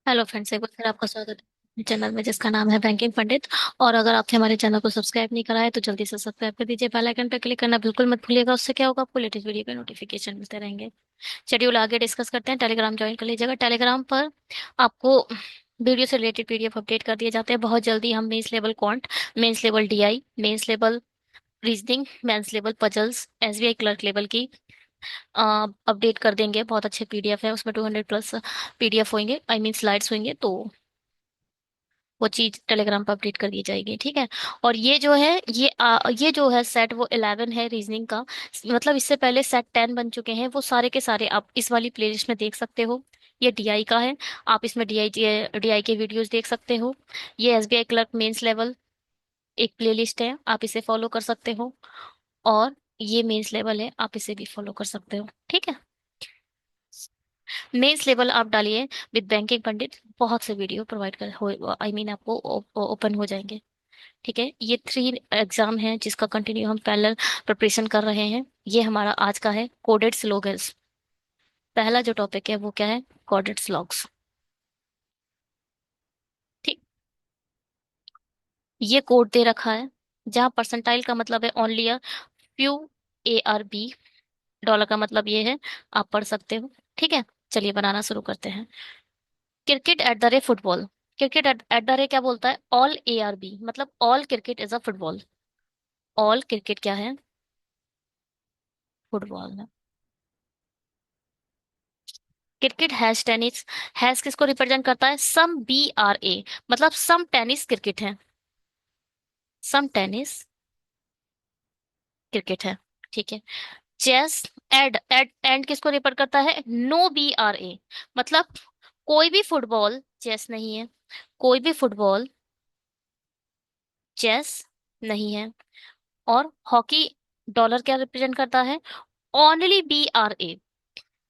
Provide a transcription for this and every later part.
Hello friends, एक बार फिर आपका स्वागत है चैनल में जिसका नाम है बैंकिंग पंडित। और अगर आपने हमारे चैनल को सब्सक्राइब नहीं करा है तो जल्दी से सब्सक्राइब कर दीजिए। बेल आइकन पर क्लिक करना बिल्कुल मत भूलिएगा। उससे क्या होगा, आपको लेटेस्ट वीडियो के नोटिफिकेशन मिलते रहेंगे। शेड्यूल आगे डिस्कस करते हैं। टेलीग्राम ज्वाइन कर लीजिएगा। टेलीग्राम पर आपको वीडियो से रिलेटेड पीडीएफ अपडेट कर दिए जाते हैं। बहुत जल्दी हम mains level quant, mains level DI, mains level reasoning, mains level puzzles, SBI clerk level की अपडेट कर देंगे। बहुत अच्छे पीडीएफ है, उसमें 200+ पीडीएफ होंगे, आई मीन स्लाइड्स होंगे। तो वो चीज टेलीग्राम पर अपडेट कर दी जाएगी, ठीक है। और ये जो है ये जो है सेट वो 11 है रीजनिंग का। मतलब इससे पहले सेट 10 बन चुके हैं। वो सारे के सारे आप इस वाली प्लेलिस्ट में देख सकते हो। ये डीआई का है। आप इसमें डीआई के वीडियोस देख सकते हो। ये एसबीआई क्लर्क मेंस लेवल एक प्लेलिस्ट है, आप इसे फॉलो कर सकते हो। और ये मेंस लेवल है, आप इसे भी फॉलो कर सकते हो, ठीक है। मेंस लेवल आप डालिए विद बैंकिंग पंडित, बहुत से वीडियो प्रोवाइड कर हो, आई मीन आपको ओपन हो जाएंगे, ठीक है। ये 3 एग्जाम है जिसका कंटिन्यू हम पैरेलल प्रिपरेशन कर रहे हैं। ये हमारा आज का है कोडेड स्लोगन्स। पहला जो टॉपिक है वो क्या है, कोडेड स्लॉग्स, ठीक। ये कोड दे रखा है जहाँ परसेंटाइल का मतलब है only a few ARB, dollar का मतलब ये है, आप पढ़ सकते हो, ठीक है। चलिए बनाना शुरू करते हैं। क्रिकेट एट द रे फुटबॉल। क्रिकेट एट द रे क्या बोलता है, ऑल ARB, मतलब all cricket is a football. All cricket क्या है, फुटबॉल है। क्रिकेट हैश टेनिस, हैश किसको रिप्रेजेंट करता है, सम BRA, मतलब सम टेनिस क्रिकेट है। सम टेनिस क्रिकेट है, ठीक है। चेस, एड एंड किसको रिप्रेजेंट करता है, नो BRA, मतलब कोई भी फुटबॉल चेस नहीं है। कोई भी फुटबॉल चेस नहीं है। और हॉकी, डॉलर क्या रिप्रेजेंट करता है, ओनली BRA,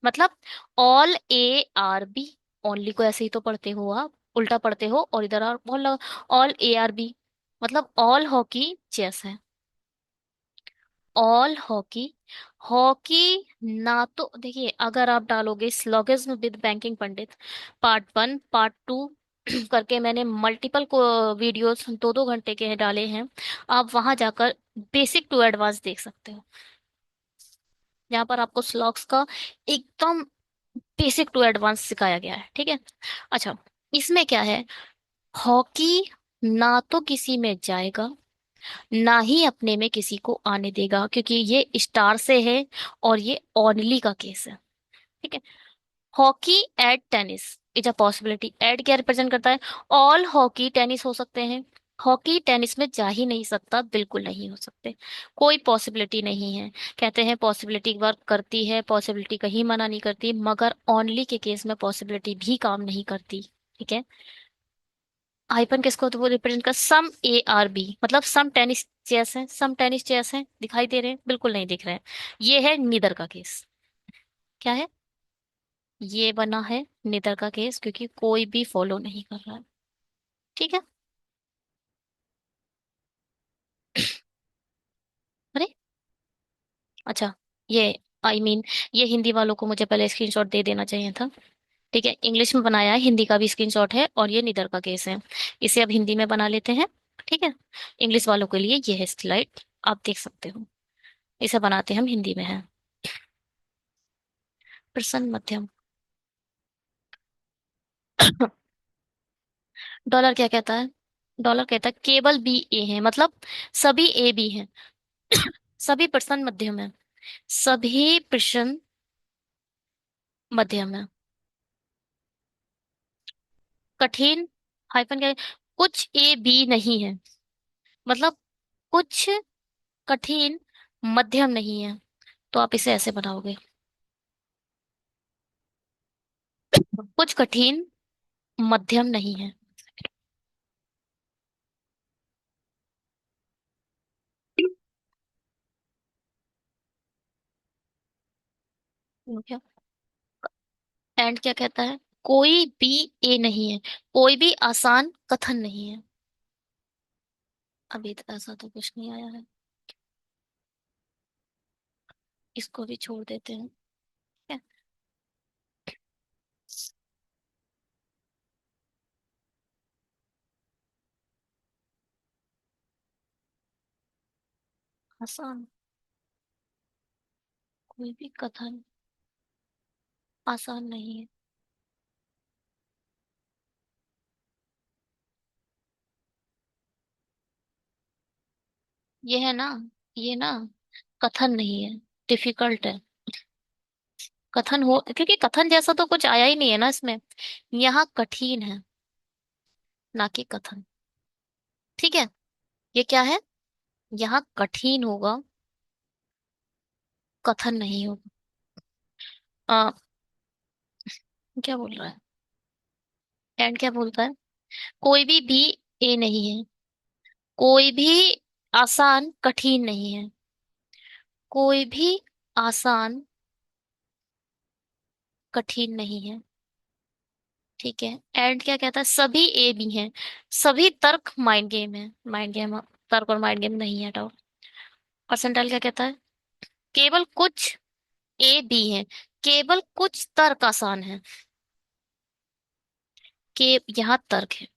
मतलब ऑल ARB। ओनली को ऐसे ही तो पढ़ते हो आप, उल्टा पढ़ते हो और इधर ऑल ARB, मतलब ऑल हॉकी चेस है। ऑल हॉकी, हॉकी ना तो देखिए, अगर आप डालोगे syllogism with banking Pandit part 1 part 2 करके, मैंने मल्टीपल को वीडियोस 2-2 घंटे के डाले हैं। आप वहां जाकर बेसिक टू एडवांस देख सकते हो। यहाँ पर आपको स्लॉग्स का एकदम बेसिक टू एडवांस सिखाया गया है, ठीक है। अच्छा, इसमें क्या है, हॉकी ना तो किसी में जाएगा, ना ही अपने में किसी को आने देगा, क्योंकि ये स्टार से है और ये ओनली का केस है, ठीक है। Hockey at tennis is a possibility. Ad क्या रिप्रेजेंट करता है, ऑल हॉकी टेनिस हो सकते हैं। हॉकी टेनिस में जा ही नहीं सकता, बिल्कुल नहीं हो सकते, कोई पॉसिबिलिटी नहीं है। कहते हैं पॉसिबिलिटी वर्क करती है, पॉसिबिलिटी कहीं मना नहीं करती, मगर ओनली के केस में पॉसिबिलिटी भी काम नहीं करती, ठीक है। हाइपन किसको तो वो रिप्रेजेंट कर, सम ARB, मतलब सम टेनिस चेस है, सम टेनिस चेस है, दिखाई दे रहे हैं, बिल्कुल नहीं दिख रहे हैं। ये है नीदर का केस। क्या है, ये बना है नीदर का केस, क्योंकि कोई भी फॉलो नहीं कर रहा है, ठीक है। अरे अच्छा, ये आई मीन ये हिंदी वालों को मुझे पहले स्क्रीनशॉट दे देना चाहिए था, ठीक है। इंग्लिश में बनाया है, हिंदी का भी स्क्रीनशॉट है, और ये नीदर का केस है। इसे अब हिंदी में बना लेते हैं, ठीक है। इंग्लिश वालों के लिए ये है स्लाइड, आप देख सकते हो। इसे बनाते हम हिंदी में है। प्रसन्न मध्यम। डॉलर क्या कहता है, डॉलर कहता है केवल BA है, मतलब सभी AB हैं। सभी प्रश्न मध्यम है, सभी प्रश्न मध्यम है। कठिन, हाइफन क्या है? कुछ AB नहीं है, मतलब कुछ कठिन मध्यम नहीं है। तो आप इसे ऐसे बनाओगे, कुछ कठिन मध्यम नहीं है। क्या, एंड क्या कहता है, कोई भी A नहीं है, कोई भी आसान कथन नहीं है। अभी तो ऐसा तो कुछ नहीं आया है, इसको भी छोड़ देते हैं, ठीक है? आसान। कोई भी कथन आसान नहीं है। ये है ना, ये ना कथन नहीं है, डिफिकल्ट है। कथन हो, क्योंकि कथन जैसा तो कुछ आया ही नहीं है ना इसमें। यहाँ कठिन है, ना कि कथन। ठीक है। ये क्या है? यहाँ कठिन होगा, कथन नहीं होगा। आ, क्या बोल रहा है? एंड क्या बोलता है? कोई भी ए नहीं है। कोई भी आसान कठिन नहीं है। कोई भी आसान कठिन नहीं है। ठीक है। एंड क्या कहता है? सभी ए भी हैं। सभी तर्क माइंड गेम है। माइंड गेम, तर्क और माइंड गेम नहीं है, हटाओ। परसेंटाइल क्या कहता है? केवल कुछ ए बी हैं। केवल कुछ तर्क आसान है। के यहाँ तर्क है।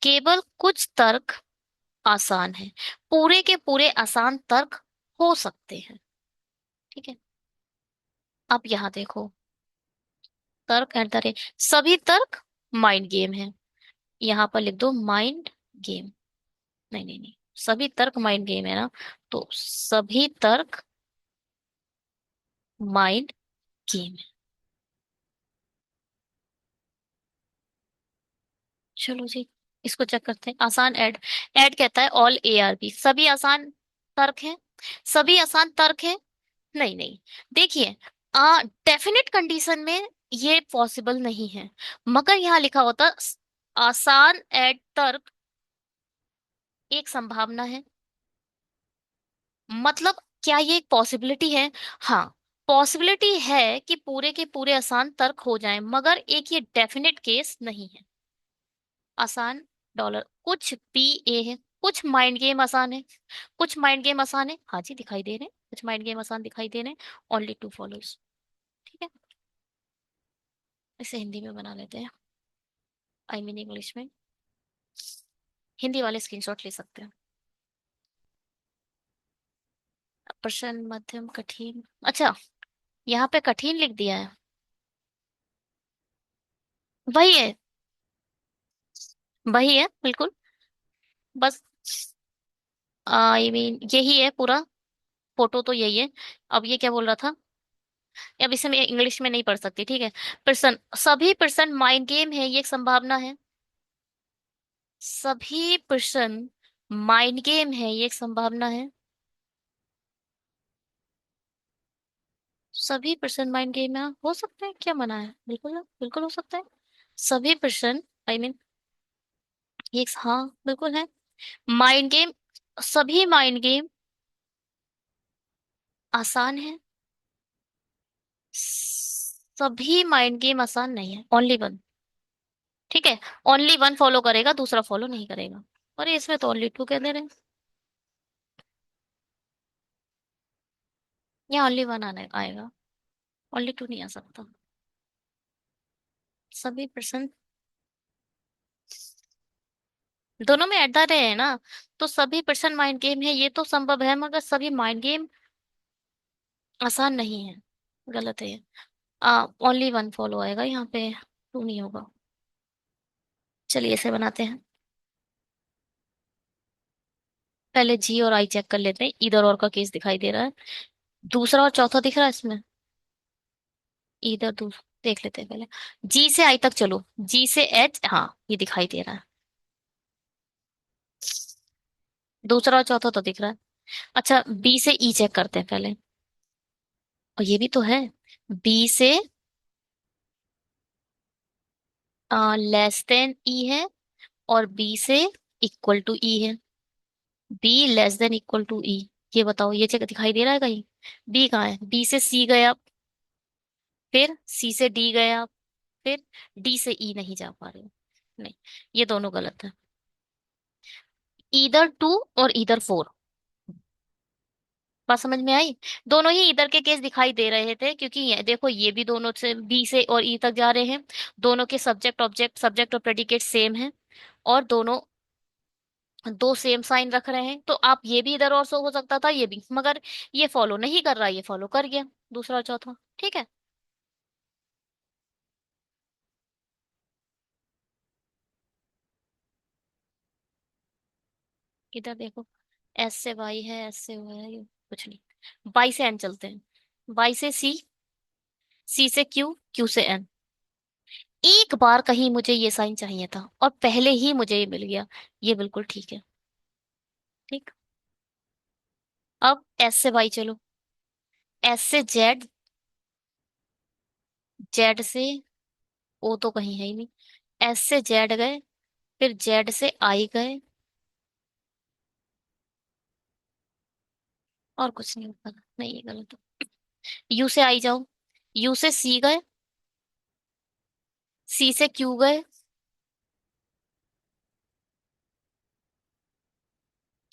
केवल कुछ तर्क आसान है। पूरे के पूरे आसान तर्क हो सकते हैं। ठीक है। अब यहाँ देखो, तर्क एंड तर्क, सभी तर्क माइंड गेम है। यहाँ पर लिख दो माइंड गेम। नहीं नहीं नहीं, सभी तर्क माइंड गेम है ना, तो सभी तर्क माइंड गेम है। चलो जी, इसको चेक करते हैं। आसान ऐड। ऐड कहता है ऑल ए आर बी, सभी आसान तर्क हैं। सभी आसान तर्क हैं। नहीं नहीं, देखिए, डेफिनेट कंडीशन में ये पॉसिबल नहीं है, मगर यहाँ लिखा होता आसान ऐड तर्क एक संभावना है। मतलब क्या ये एक पॉसिबिलिटी है? हाँ, पॉसिबिलिटी है कि पूरे के पूरे आसान तर्क हो जाएं, मगर एक ये डेफिनेट केस नहीं है। आसान डॉलर कुछ पी ए है। कुछ माइंड गेम आसान है। कुछ माइंड गेम आसान है, हाँ जी दिखाई दे रहे हैं, कुछ माइंड गेम आसान दिखाई दे रहे हैं। Only two follows. ठीक है। इसे हिंदी में बना लेते हैं, आई मीन इंग्लिश में। हिंदी वाले स्क्रीनशॉट ले सकते हैं। प्रश्न मध्यम कठिन, अच्छा, यहाँ पे कठिन लिख दिया है। वही है, वही है बिल्कुल। बस आई मीन यही है पूरा, फोटो तो यही है। अब ये क्या बोल रहा था? अब इसे मैं इंग्लिश में नहीं पढ़ सकती, ठीक है। पर्सन, सभी पर्सन माइंड गेम है, ये एक संभावना है। सभी पर्सन माइंड गेम है, ये एक संभावना है। सभी पर्सन माइंड गेम है, हो सकता है, क्या मना है? बिल्कुल बिल्कुल हो सकता है। सभी पर्सन, आई मीन ये हाँ बिल्कुल है। माइंड गेम, सभी माइंड गेम आसान है। सभी माइंड गेम आसान नहीं है, ओनली वन। ठीक है। ओनली वन फॉलो करेगा, दूसरा फॉलो नहीं करेगा। और इसमें तो ओनली टू कह दे रहे हैं। या ओनली वन आने आएगा, ओनली टू नहीं आ सकता। सभी पर्सन, दोनों में ऐड रहे हैं ना, तो सभी पर्सन माइंड गेम है, ये तो संभव है, मगर सभी माइंड गेम आसान नहीं है। गलत है ये। ओनली वन फॉलो आएगा यहाँ पे, टू नहीं होगा। चलिए इसे बनाते हैं। पहले जी और आई चेक कर लेते हैं, इधर और का केस दिखाई दे रहा है। दूसरा और चौथा दिख रहा है इसमें। इधर देख लेते हैं पहले। जी से आई तक चलो, जी से एच, हाँ ये दिखाई दे रहा है। दूसरा और चौथा तो दिख रहा है। अच्छा, बी से ई चेक करते हैं पहले। और ये भी तो है। बी से लेस देन ई है, और बी से इक्वल टू ई है। B less than equal to E, ये बताओ, ये चेक दिखाई दे रहा है कहीं? बी कहाँ है? बी से सी गया, फिर सी से डी गया, फिर डी से ई नहीं जा पा रहे हो। नहीं, ये दोनों गलत है। ईदर टू और ईदर फोर। बात समझ में आई? दोनों ही इधर के केस दिखाई दे रहे थे, क्योंकि ये देखो, ये भी दोनों से बी से और ई तक जा रहे हैं। दोनों के सब्जेक्ट ऑब्जेक्ट, सब्जेक्ट और प्रेडिकेट सेम है। और दोनों दो सेम साइन रख रहे हैं, तो आप ये भी इधर और सो हो सकता था, ये भी, मगर ये फॉलो नहीं कर रहा, ये फॉलो कर गया, दूसरा और चौथा। ठीक है। इधर देखो, एस से वाई है, एस से वो है, ये कुछ नहीं। वाई से एन चलते हैं, वाई से सी, सी से क्यू, क्यू से एन। एक बार कहीं मुझे ये साइन चाहिए था और पहले ही मुझे ये मिल गया, ये बिल्कुल ठीक है। ठीक। अब एस से वाई चलो, एस से जेड, जेड से ओ तो कहीं है ही नहीं, एस से जेड गए, फिर जेड से आई गए, और कुछ नहीं होगा, नहीं ये गलत है। यू से आई जाओ, यू से सी गए, सी से क्यू गए,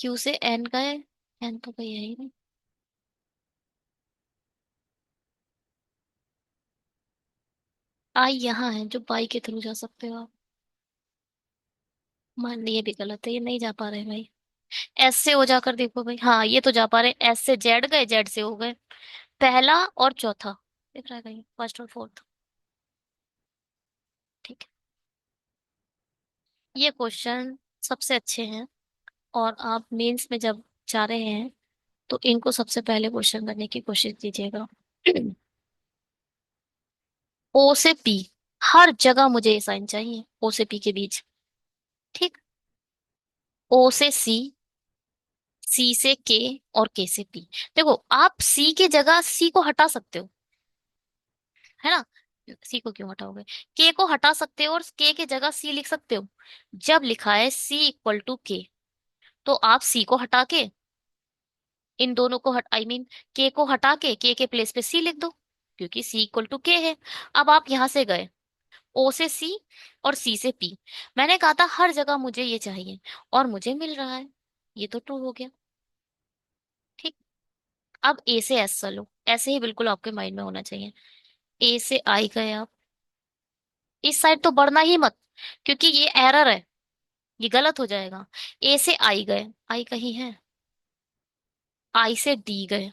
क्यू से एन गए, एन तो कहीं है ही नहीं। आई यहाँ है, जो बाई के थ्रू जा सकते हो आप। मान ली ये भी गलत है, ये नहीं जा पा रहे भाई। एस से हो जाकर देखो भाई, हाँ ये तो जा पा रहे, एस से जेड गए, जेड से हो गए, पहला और चौथा दिख रहा है कहीं, फर्स्ट और फोर्थ। ठीक है। ये क्वेश्चन सबसे अच्छे हैं, और आप मेंस में जब जा रहे हैं तो इनको सबसे पहले क्वेश्चन करने की कोशिश कीजिएगा। ओ से पी, हर जगह मुझे ये साइन चाहिए, ओ से पी के बीच। ठीक। ओ से सी, सी से के, और के से पी। देखो आप सी की जगह सी को हटा सकते हो, है ना। सी को क्यों हटाओगे, के को हटा सकते हो और के की जगह सी लिख सकते हो। जब लिखा है सी इक्वल टू के, तो आप सी को हटा के, इन दोनों को हट आई मीन के को हटा के प्लेस पे सी लिख दो, क्योंकि सी इक्वल टू के है। अब आप यहां से गए, ओ से सी और सी से पी, मैंने कहा था हर जगह मुझे ये चाहिए, और मुझे मिल रहा है, ये तो ट्रू हो गया। ठीक। अब ए से एस चलो, ऐसे ही बिल्कुल आपके माइंड में होना चाहिए। ए से आई गए आप, इस साइड तो बढ़ना ही मत, क्योंकि ये एरर है, ये गलत हो जाएगा। ए से आई गए, आई कहीं है, आई से डी गए,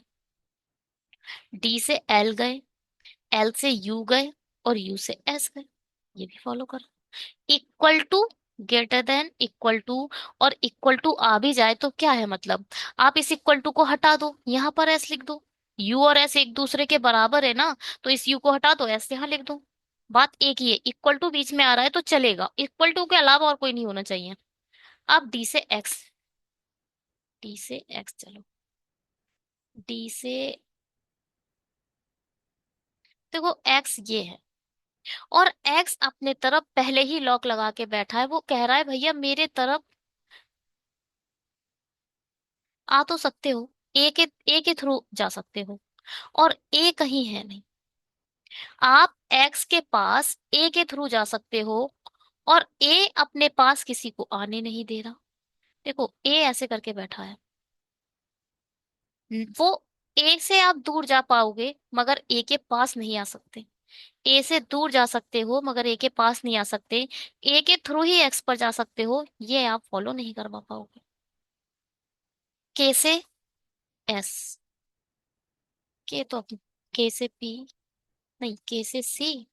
डी से एल गए, एल से यू गए, और यू से एस गए, ये भी फॉलो कर। Equal to, greater than, equal to, और इक्वल टू आ भी जाए तो क्या है मतलब, आप इस इक्वल टू को हटा दो, यहां पर एस लिख दो। यू और एस एक दूसरे के बराबर है ना, तो इस यू को हटा दो, एस यहां लिख दो। बात एक ही है, इक्वल टू बीच में आ रहा है तो चलेगा, इक्वल टू के अलावा और कोई नहीं होना चाहिए। अब डी से एक्स, डी से एक्स चलो, डी से, देखो एक्स ये है, और एक्स अपने तरफ पहले ही लॉक लगा के बैठा है, वो कह रहा है भैया मेरे तरफ आ तो सकते हो, ए के थ्रू जा सकते हो, और ए कहीं है नहीं। आप एक्स के पास ए के थ्रू जा सकते हो, और ए अपने पास किसी को आने नहीं दे रहा। देखो ए ऐसे करके बैठा है, वो, ए से आप दूर जा पाओगे मगर ए के पास नहीं आ सकते। ए से दूर जा सकते हो मगर ए के पास नहीं आ सकते। ए के थ्रू ही एक्स पर जा सकते हो, ये आप फॉलो नहीं करवा पाओगे। के से एस, के तो अपने, के से पी, नहीं के से सी,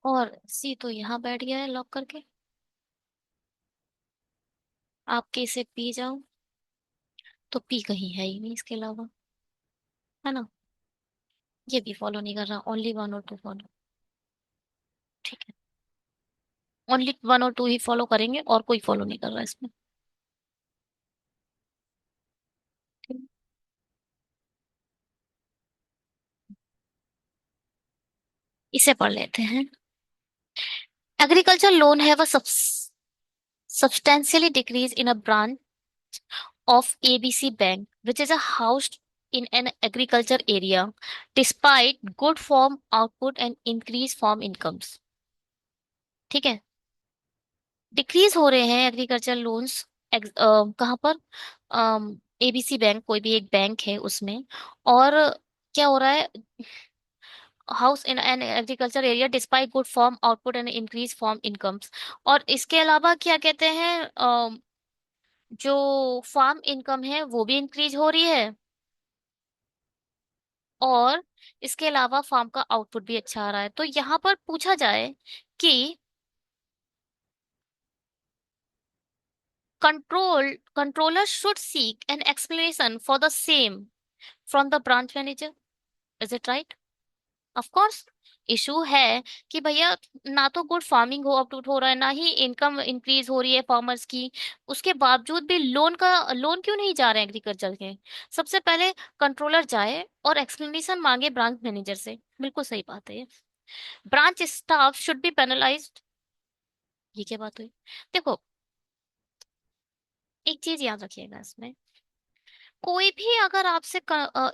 और सी तो यहाँ बैठ गया है लॉक करके। आप के से पी जाओ, तो पी कहीं है ही नहीं इसके अलावा, है ना। ये भी फॉलो नहीं कर रहा, ओनली वन और टू फॉलो। ठीक है, ओनली वन और टू ही फॉलो करेंगे, और कोई फॉलो नहीं कर रहा इसमें। ठीक है? इसे पढ़ लेते हैं। Agriculture loan have a substantially decrease in a branch of ABC Bank, which is a housed in an agriculture area, despite good farm output and increased farm incomes। ठीक है, डिक्रीज हो रहे हैं एग्रीकल्चर लोन्स, कहाँ पर, ABC bank, कोई भी एक बैंक है उसमें, और क्या हो रहा है, house in an agriculture area despite good farm output and increase farm incomes. और इसके अलावा क्या कहते हैं, जो फार्म इनकम है वो भी इंक्रीज हो रही है, और इसके अलावा फार्म का आउटपुट भी अच्छा आ रहा है। तो यहाँ पर पूछा जाए कि controller should seek an explanation for the same from the branch manager. Is it right? Of course. Issue है कि भैया ना तो गुड फार्मिंग हो आउटपुट हो रहा है, ना ही इनकम इंक्रीज हो रही है फार्मर्स की, उसके बावजूद भी लोन क्यों नहीं जा रहे हैं एग्रीकल्चर के। सबसे पहले कंट्रोलर जाए और एक्सप्लेनेशन मांगे ब्रांच मैनेजर से, बिल्कुल सही बात है ये। Branch staff should be penalised. ये क्या बात हुई? देखो, एक चीज याद रखिएगा इसमें, कोई भी अगर आपसे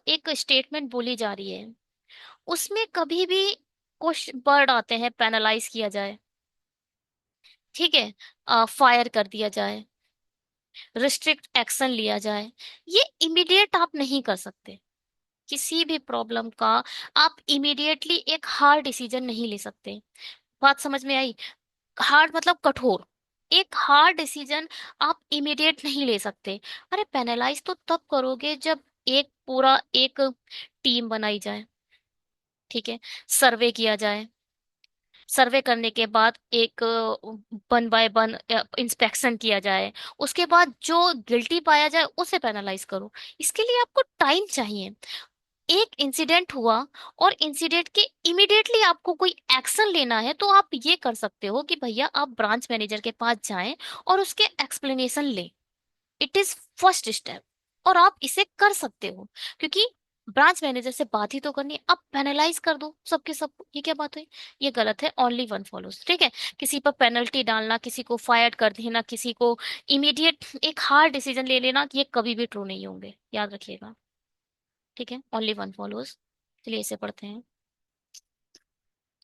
एक स्टेटमेंट बोली जा रही है, उसमें कभी भी कुछ वर्ड आते हैं, पेनलाइज किया जाए, ठीक है, फायर कर दिया जाए, रिस्ट्रिक्ट एक्शन लिया जाए, ये इमीडिएट आप नहीं कर सकते। किसी भी प्रॉब्लम का आप इमीडिएटली एक हार्ड डिसीजन नहीं ले सकते। बात समझ में आई? हार्ड मतलब कठोर। एक हार्ड डिसीजन आप इमीडिएट नहीं ले सकते। अरे पेनलाइज तो तब करोगे जब एक पूरा एक टीम बनाई जाए, ठीक है, सर्वे किया जाए, सर्वे करने के बाद एक वन बाय वन इंस्पेक्शन किया जाए, उसके बाद जो गिल्टी पाया जाए उसे पेनलाइज करो। इसके लिए आपको टाइम चाहिए। एक इंसिडेंट हुआ और इंसिडेंट के इमीडिएटली आपको कोई एक्शन लेना है, तो आप ये कर सकते हो कि भैया आप ब्रांच मैनेजर के पास जाएं और उसके एक्सप्लेनेशन लें। इट इज फर्स्ट स्टेप, और आप इसे कर सकते हो, क्योंकि ब्रांच मैनेजर से बात ही तो करनी है। आप पेनलाइज कर दो सबके सब। ये क्या बात हुई? ये गलत है। ओनली वन फॉलोज, ठीक है। किसी पर पेनल्टी डालना, किसी को फायर कर देना, किसी को इमीडिएट एक हार्ड डिसीजन ले लेना, ये कभी भी ट्रू नहीं होंगे, याद रखिएगा। ठीक है, ओनली वन फॉलोज। चलिए इसे पढ़ते हैं।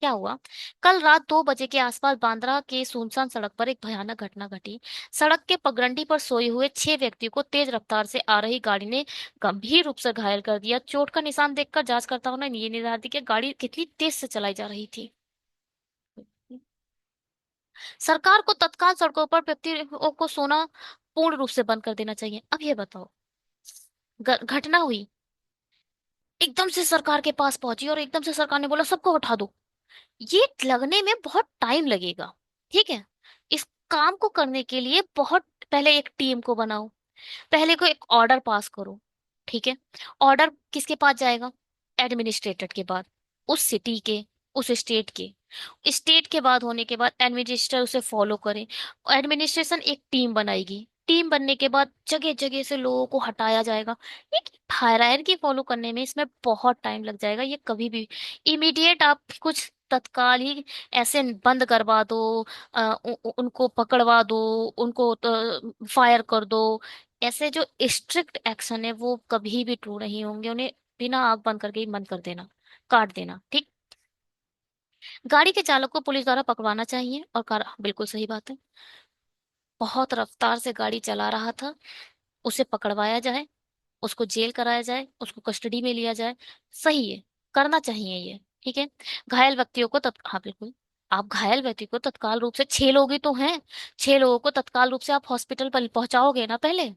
क्या हुआ? कल रात 2 बजे के आसपास बांद्रा के सुनसान सड़क पर एक भयानक घटना घटी। सड़क के पगडंडी पर सोए हुए 6 व्यक्तियों को तेज रफ्तार से आ रही गाड़ी ने गंभीर रूप से घायल कर दिया। चोट का निशान देखकर जांचकर्ताओं ने ये निर्धारित किया कि गाड़ी कितनी तेज से चलाई जा रही थी। सरकार को तत्काल सड़कों पर व्यक्तियों को सोना पूर्ण रूप से बंद कर देना चाहिए। अब ये बताओ, घटना हुई, एकदम से सरकार के पास पहुंची और एकदम से सरकार ने बोला सबको उठा दो। ये लगने में बहुत टाइम लगेगा, ठीक है। इस काम को करने के लिए बहुत पहले एक टीम को बनाओ, पहले को एक ऑर्डर पास करो, ठीक है। ऑर्डर किसके पास जाएगा? एडमिनिस्ट्रेटर के पास, उस सिटी के, उस स्टेट के। स्टेट के बाद होने के बाद एडमिनिस्ट्रेटर उसे फॉलो करे। एडमिनिस्ट्रेशन एक टीम बनाएगी, टीम बनने के बाद जगह जगह से लोगों को हटाया जाएगा। एक हायरार्की फॉलो करने में इसमें बहुत टाइम लग जाएगा। ये कभी भी इमीडिएट आप कुछ तत्काल ही ऐसे बंद करवा दो, उनको पकड़वा दो, उनको फायर कर दो, ऐसे जो स्ट्रिक्ट एक्शन है वो कभी भी ट्रू नहीं होंगे। उन्हें बिना आग बंद करके ही बंद कर देना, काट देना, ठीक। गाड़ी के चालक को पुलिस द्वारा पकड़वाना चाहिए और कार, बिल्कुल सही बात है। बहुत रफ्तार से गाड़ी चला रहा था, उसे पकड़वाया जाए, उसको जेल कराया जाए, उसको कस्टडी में लिया जाए। सही है, करना चाहिए ये, ठीक है। घायल व्यक्तियों को हाँ बिल्कुल। आप घायल व्यक्ति को तत्काल रूप से, 6 लोग ही तो हैं, 6 लोगों को तत्काल रूप से आप हॉस्पिटल पर पहुंचाओगे ना पहले।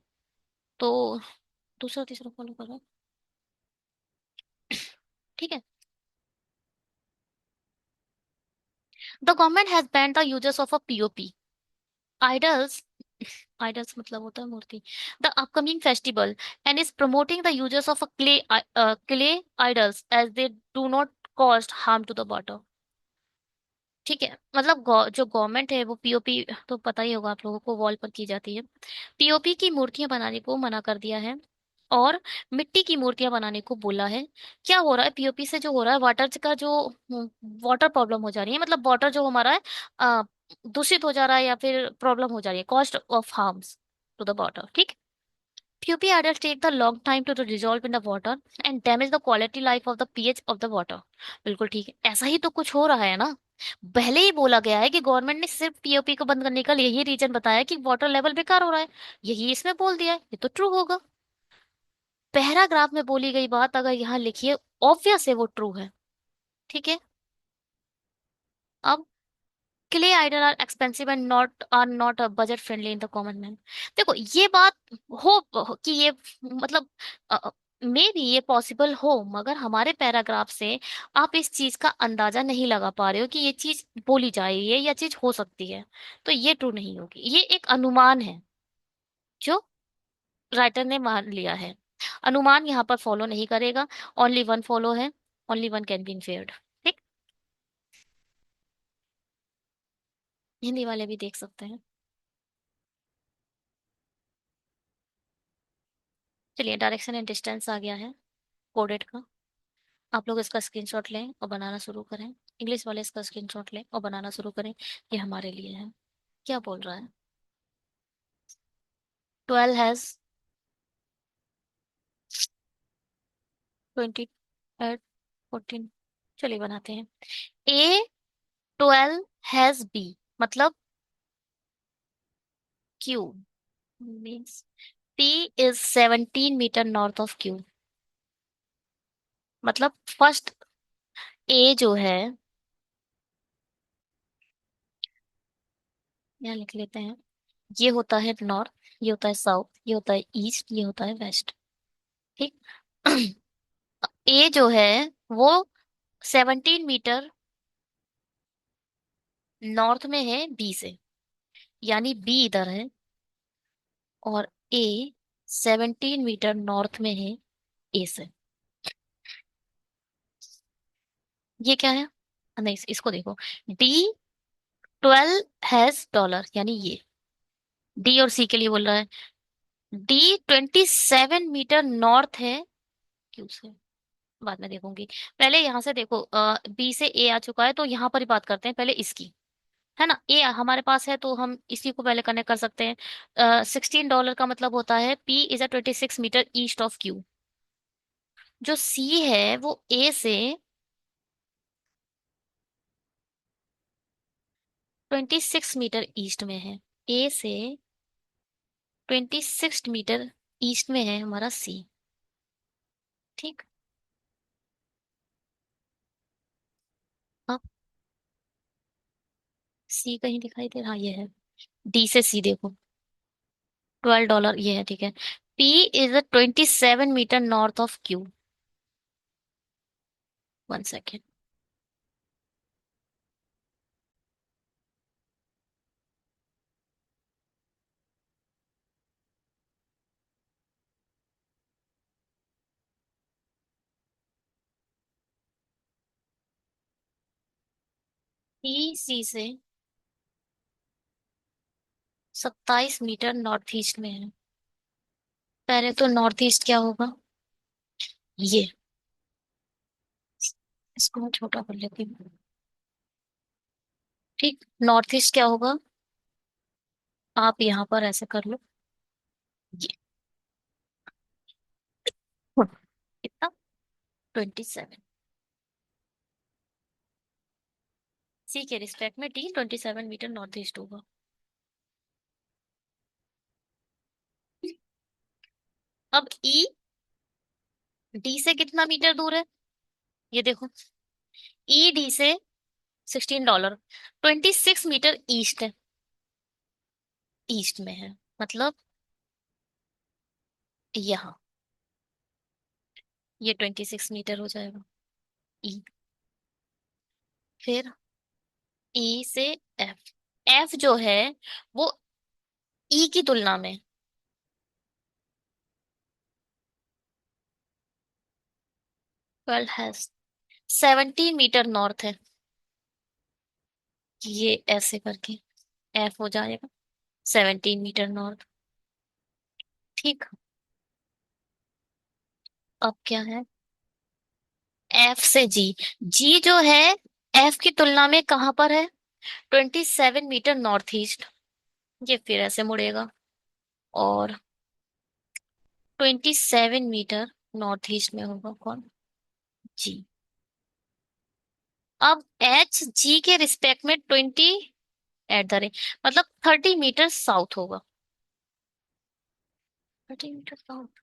तो दूसरा तीसरा फॉलो करो, ठीक है। The government has banned the uses of a POP idols. Idols मतलब होता है मूर्ति। The upcoming festival and is promoting the uses of a clay idols as they do not cause harm to the water. ठीक है, मतलब जो government है वो POP, तो पता ही होगा आप लोगों को, वॉल पर की जाती है। पीओपी की मूर्तियां बनाने को मना कर दिया है और मिट्टी की मूर्तियां बनाने को बोला है। क्या हो रहा है पीओपी से? जो हो रहा है वाटर का जो वाटर प्रॉब्लम हो जा रही है, मतलब वाटर जो हमारा है दूषित हो जा रहा है, या फिर प्रॉब्लम हो जा रही है, cost of harms to the water, ठीक। POP idols take the long time to dissolve in the water and damage the quality life of the pH of the water. बिल्कुल ठीक है, ऐसा ही तो कुछ हो रहा है ना। पहले ही बोला गया है कि गवर्नमेंट ने सिर्फ पीओपी को बंद करने का यही रीजन बताया कि वाटर लेवल बेकार हो रहा है। यही इसमें बोल दिया है, ये तो ट्रू होगा। पैराग्राफ में बोली गई बात अगर यहाँ लिखी है, ऑब्वियस है वो ट्रू है, ठीक है। अब clay idol are expensive and not are not budget friendly in the common man. देखो ये बात कि ये मतलब मे भी ये पॉसिबल हो, मगर हमारे पैराग्राफ से आप इस चीज का अंदाजा नहीं लगा पा रहे हो कि ये चीज बोली जा रही है या चीज हो सकती है। तो ये ट्रू नहीं होगी, ये एक अनुमान है जो राइटर ने मान लिया है। अनुमान यहाँ पर फॉलो नहीं करेगा, ओनली वन फॉलो है, ओनली वन कैन बी इन्फेयर्ड। ठीक। हिंदी वाले भी देख सकते हैं। चलिए, डायरेक्शन एंड डिस्टेंस आ गया है कोडेड का। आप लोग इसका स्क्रीनशॉट लें और बनाना शुरू करें। इंग्लिश वाले इसका स्क्रीनशॉट लें और बनाना शुरू करें। ये हमारे लिए है। क्या बोल रहा है? 12 हैज 28 14। चलिए बनाते हैं। ए 12 हैज बी मतलब Q means P is 17 metre north of Q. मतलब फर्स्ट ए जो है, यहाँ लिख लेते हैं, ये होता है नॉर्थ, ये होता है साउथ, ये होता है ईस्ट, ये होता है वेस्ट। ठीक। ए जो है वो 17 मीटर नॉर्थ में है बी से, यानी बी इधर है, और ए 17 मीटर नॉर्थ में है ए से। ये क्या है? नहीं, इसको देखो। D12 हैज डॉलर, यानी ये डी और सी के लिए बोल रहा है। D27 मीटर नॉर्थ है क्यू से। बाद में देखूंगी, पहले यहां से देखो। बी से ए आ चुका है तो यहां पर ही बात करते हैं पहले इसकी। है ना, ए हमारे पास है तो हम इसी को पहले कनेक्ट कर सकते हैं। $16 का मतलब होता है P is a 26 metre east of Q. जो सी है वो ए से 26 मीटर ईस्ट में है। ए से 26 मीटर ईस्ट में है हमारा सी। ठीक। अब सी कहीं दिखाई दे रहा? ये है। डी से सी देखो, $12 ये है। ठीक है। P is a 27 metre north of Q. 1 second. P C से 27 मीटर नॉर्थ ईस्ट में है। पहले तो नॉर्थ ईस्ट क्या होगा? ये, इसको मैं छोटा कर लेती हूँ। ठीक, नॉर्थ ईस्ट क्या होगा? आप यहाँ पर ऐसे कर लो। ये कितना? 27। सी के रिस्पेक्ट में डी 27 मीटर नॉर्थ ईस्ट होगा। अब ई डी से कितना मीटर दूर है? ये देखो, ई डी से $16, 26 मीटर ईस्ट है, ईस्ट में है, मतलब यहाँ। ये 26 मीटर हो जाएगा ई। फिर ई से एफ। एफ जो है वो ई की तुलना में 12 है, 17 मीटर नॉर्थ है। ये ऐसे करके एफ हो जाएगा 17 मीटर नॉर्थ। ठीक। अब क्या है? एफ से जी। जी जो है एफ की तुलना में कहाँ पर है? 27 मीटर नॉर्थ ईस्ट। ये फिर ऐसे मुड़ेगा और 27 मीटर नॉर्थ ईस्ट में होगा कौन? जी। अब एच जी के रिस्पेक्ट में 20 मतलब 30 मीटर साउथ होगा। 30 मीटर साउथ।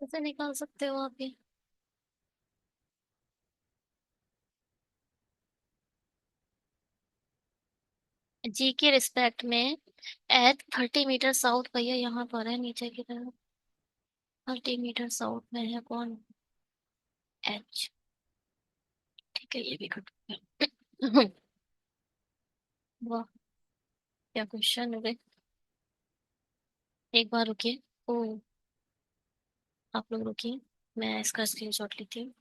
कैसे निकाल सकते हो आप ये? जी के रिस्पेक्ट में एच 30 मीटर साउथ, भैया यहाँ पर है नीचे की तरफ। 30 मीटर साउथ में है कौन? एच। ठीक है, ये भी कट गया। वाह, क्या क्वेश्चन है रे। एक बार रुकिए। ओ, आप लोग रुकिए, मैं इसका स्क्रीनशॉट लेती हूँ।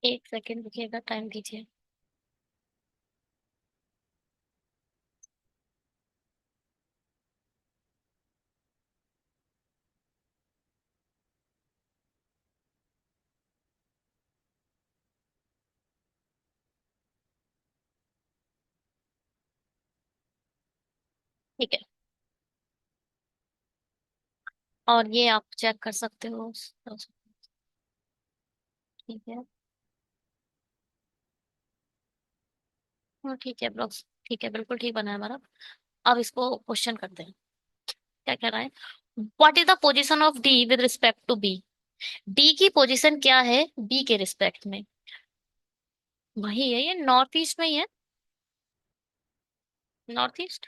एक सेकेंड रुकिएगा, टाइम दीजिए। ठीक है, और ये आप चेक कर सकते हो। ठीक है। हाँ ठीक है ब्लॉग्स, ठीक है, बिल्कुल ठीक बना है हमारा। अब इसको क्वेश्चन करते हैं। क्या कह रहा है? What is the position of D with respect to B? D की पोजीशन क्या है बी के रिस्पेक्ट में? वही है, ये नॉर्थ ईस्ट में ही है। North east.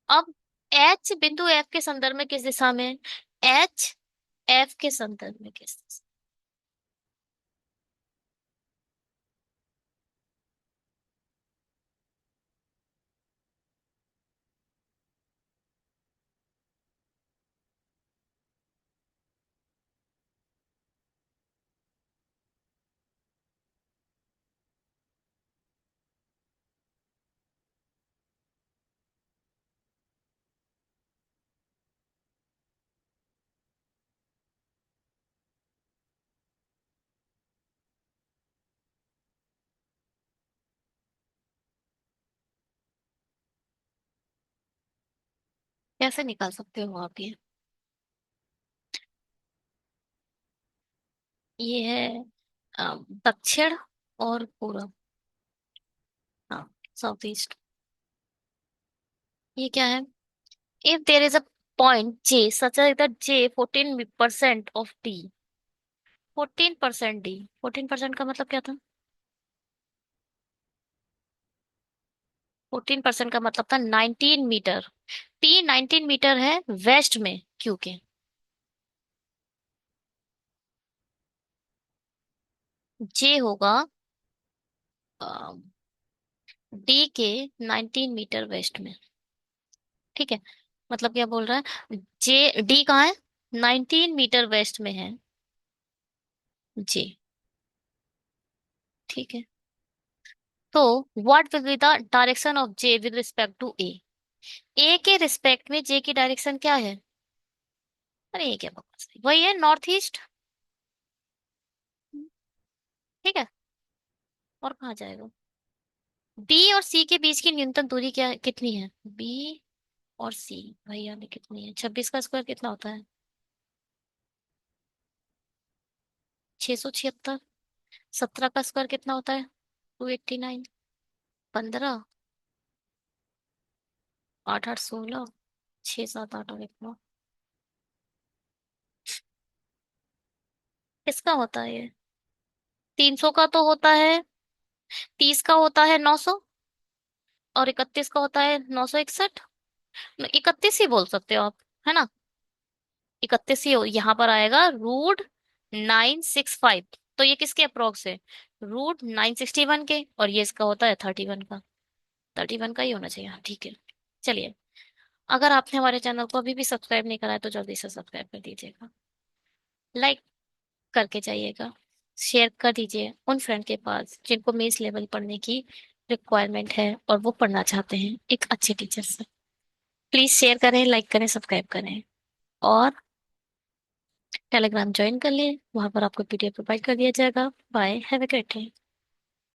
अब एच बिंदु एफ के संदर्भ में किस दिशा में है? एच एफ के संदर्भ में किस दिशा? कैसे निकाल सकते हो आप ये? ये है दक्षिण और पूर्व। हाँ, साउथ ईस्ट। ये क्या है? If there is a point J such that J 14% of D. 14% D, 14% का मतलब क्या था? 14% का मतलब था 19 मीटर। टी 19 मीटर है वेस्ट में, क्यू के। जे होगा डी के 19 मीटर वेस्ट में। ठीक है, मतलब क्या बोल रहा है? जे डी कहाँ है? 19 मीटर वेस्ट में है जे। ठीक है, तो what will be the direction of J with respect to A? A के रिस्पेक्ट में जे की डायरेक्शन क्या है? अरे ये क्या बकवास है, वही है नॉर्थ ईस्ट। ठीक है, और कहाँ जाएगा? बी और सी के बीच की न्यूनतम दूरी क्या कितनी है? बी और सी, भैया ने कितनी है? 26 का स्क्वायर कितना होता है? 676। 17 का स्क्वायर कितना होता है? 289। 15, 8 8 16, 6 7 8 और 1 9। किसका होता है ये? 300 का तो होता है, 30 का होता है 900, और 31 का होता है 961। 31 ही बोल सकते हो आप, है ना? 31 ही यहाँ पर आएगा, √965। तो ये किसके अप्रोक्स है? √961 के, और ये इसका होता है 31 का। 31 का ही होना चाहिए, हाँ ठीक है। चलिए, अगर आपने हमारे चैनल को अभी भी सब्सक्राइब नहीं करा है तो जल्दी से सब्सक्राइब कर दीजिएगा, लाइक करके जाइएगा। शेयर कर दीजिए उन फ्रेंड के पास जिनको मेंस लेवल पढ़ने की रिक्वायरमेंट है और वो पढ़ना चाहते हैं एक अच्छे टीचर से। प्लीज शेयर करें, लाइक करें, सब्सक्राइब करें। और टेलीग्राम ज्वाइन कर लें, वहां पर आपको पीडीएफ प्रोवाइड कर दिया जाएगा। Bye, have a great day.